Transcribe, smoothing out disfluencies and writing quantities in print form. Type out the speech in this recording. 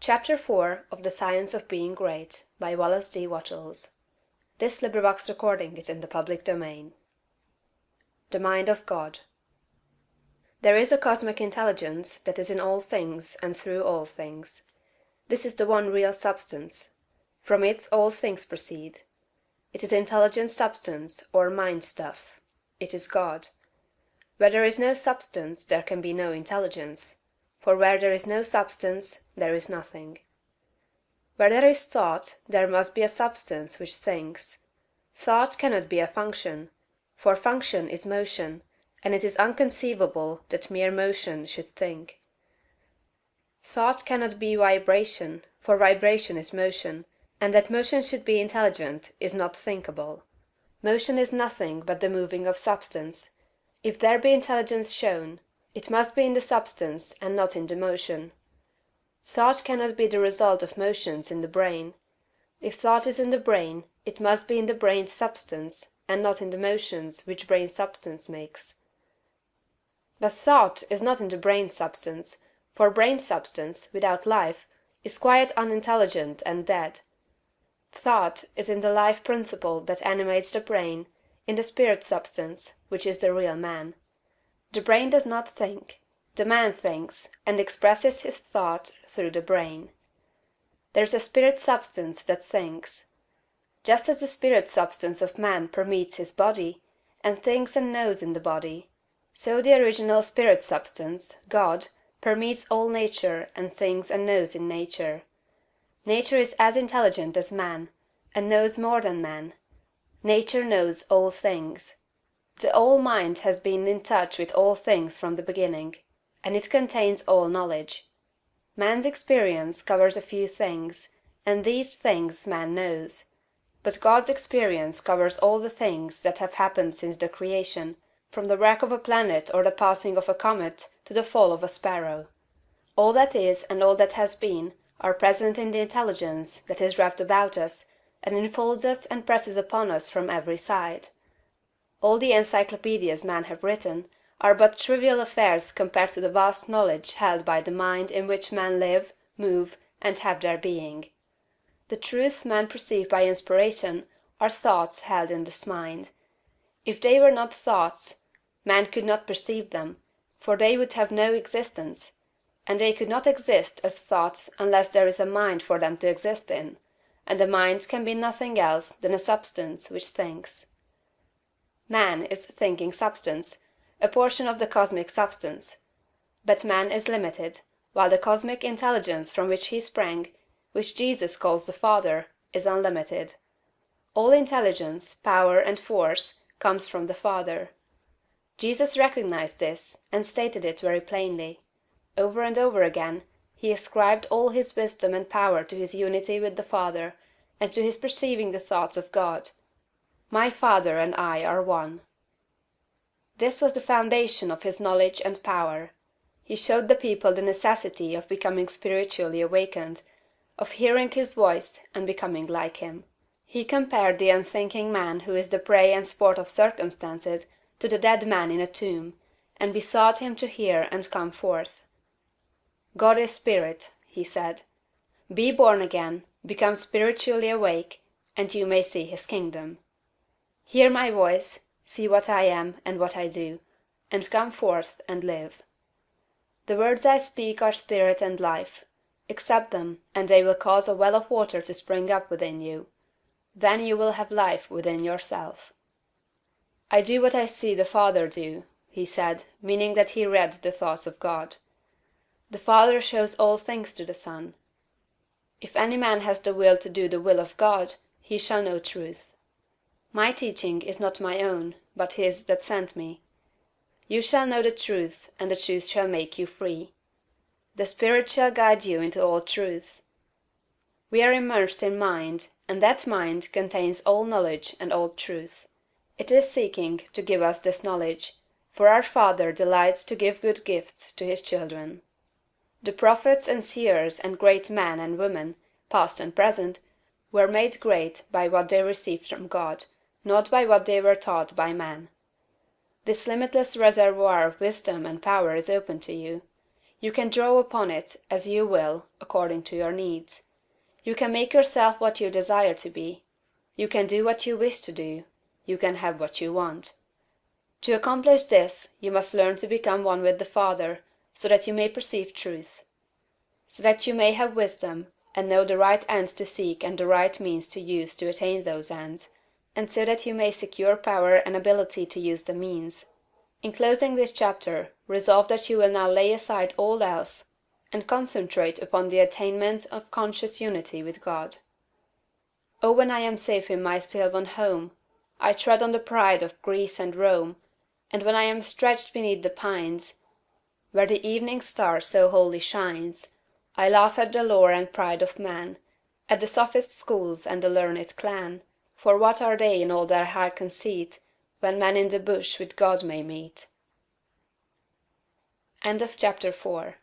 Chapter 4 of The Science of Being Great by Wallace D. Wattles. Recording is in the public domain. The Mind of God. There is a cosmic intelligence that is in all things and through all things. This is the one real substance. From it all things proceed. It is intelligent substance, or mind stuff. It is God. Where there is no substance there can be no intelligence, for where there is no substance there is nothing. Where there is thought there must be a substance which thinks. Thought cannot be a function, for function is motion, and it is inconceivable that mere motion should think. Thought cannot be vibration, for vibration is motion, and that motion should be intelligent is not thinkable. Motion is nothing but the moving of substance. If there be intelligence shown, it must be in the substance and not in the motion. Thought cannot be the result of motions in the brain. If thought is in the brain, it must be in the brain's substance, and not in the motions which brain substance makes. But thought is not in the brain substance, for brain substance, without life, is quite unintelligent and dead. Thought is in the life principle that animates the brain, in the spirit substance, which is the real man. The brain does not think. The man thinks, and expresses his thought through the brain. There is a spirit substance that thinks. Just as the spirit substance of man permeates his body, and thinks and knows in the body, so the original spirit substance, God, permeates all nature and thinks and knows in nature. Nature is as intelligent as man, and knows more than man. Nature knows all things. The All-Mind has been in touch with all things from the beginning, and it contains all knowledge. Man's experience covers a few things, and these things man knows. But God's experience covers all the things that have happened since the creation, from the wreck of a planet or the passing of a comet to the fall of a sparrow. All that is and all that has been are present in the intelligence that is wrapped about us, and enfolds us and presses upon us from every side. All the encyclopedias men have written are but trivial affairs compared to the vast knowledge held by the mind in which men live, move, and have their being. The truths men perceive by inspiration are thoughts held in this mind. If they were not thoughts, man could not perceive them, for they would have no existence, and they could not exist as thoughts unless there is a mind for them to exist in, and the mind can be nothing else than a substance which thinks. Man is thinking substance, a portion of the cosmic substance. But man is limited, while the cosmic intelligence from which he sprang, which Jesus calls the Father, is unlimited. All intelligence, power, and force comes from the Father. Jesus recognized this, and stated it very plainly. Over and over again, he ascribed all his wisdom and power to his unity with the Father, and to his perceiving the thoughts of God. My Father and I are one. This was the foundation of his knowledge and power. He showed the people the necessity of becoming spiritually awakened, of hearing his voice and becoming like him. He compared the unthinking man who is the prey and sport of circumstances to the dead man in a tomb, and besought him to hear and come forth. God is spirit, he said. Be born again, become spiritually awake, and you may see his kingdom. Hear my voice, see what I am and what I do, and come forth and live. The words I speak are spirit and life. Accept them, and they will cause a well of water to spring up within you. Then you will have life within yourself. I do what I see the Father do, he said, meaning that he read the thoughts of God. The Father shows all things to the Son. If any man has the will to do the will of God, he shall know truth. My teaching is not my own, but his that sent me. You shall know the truth, and the truth shall make you free. The Spirit shall guide you into all truth. We are immersed in mind, and that mind contains all knowledge and all truth. It is seeking to give us this knowledge, for our Father delights to give good gifts to his children. The prophets and seers and great men and women, past and present, were made great by what they received from God, not by what they were taught by man. This limitless reservoir of wisdom and power is open to you. You can draw upon it as you will, according to your needs. You can make yourself what you desire to be. You can do what you wish to do. You can have what you want. To accomplish this, you must learn to become one with the Father, so that you may perceive truth. So that you may have wisdom, and know the right ends to seek and the right means to use to attain those ends, and so that you may secure power and ability to use the means. In closing this chapter, resolve that you will now lay aside all else, and concentrate upon the attainment of conscious unity with God. Oh, when I am safe in my sylvan home, I tread on the pride of Greece and Rome, and when I am stretched beneath the pines, where the evening star so wholly shines, I laugh at the lore and pride of man, at the sophist schools and the learned clan, for what are they in all their high conceit, when man in the bush with God may meet? End of chapter 4.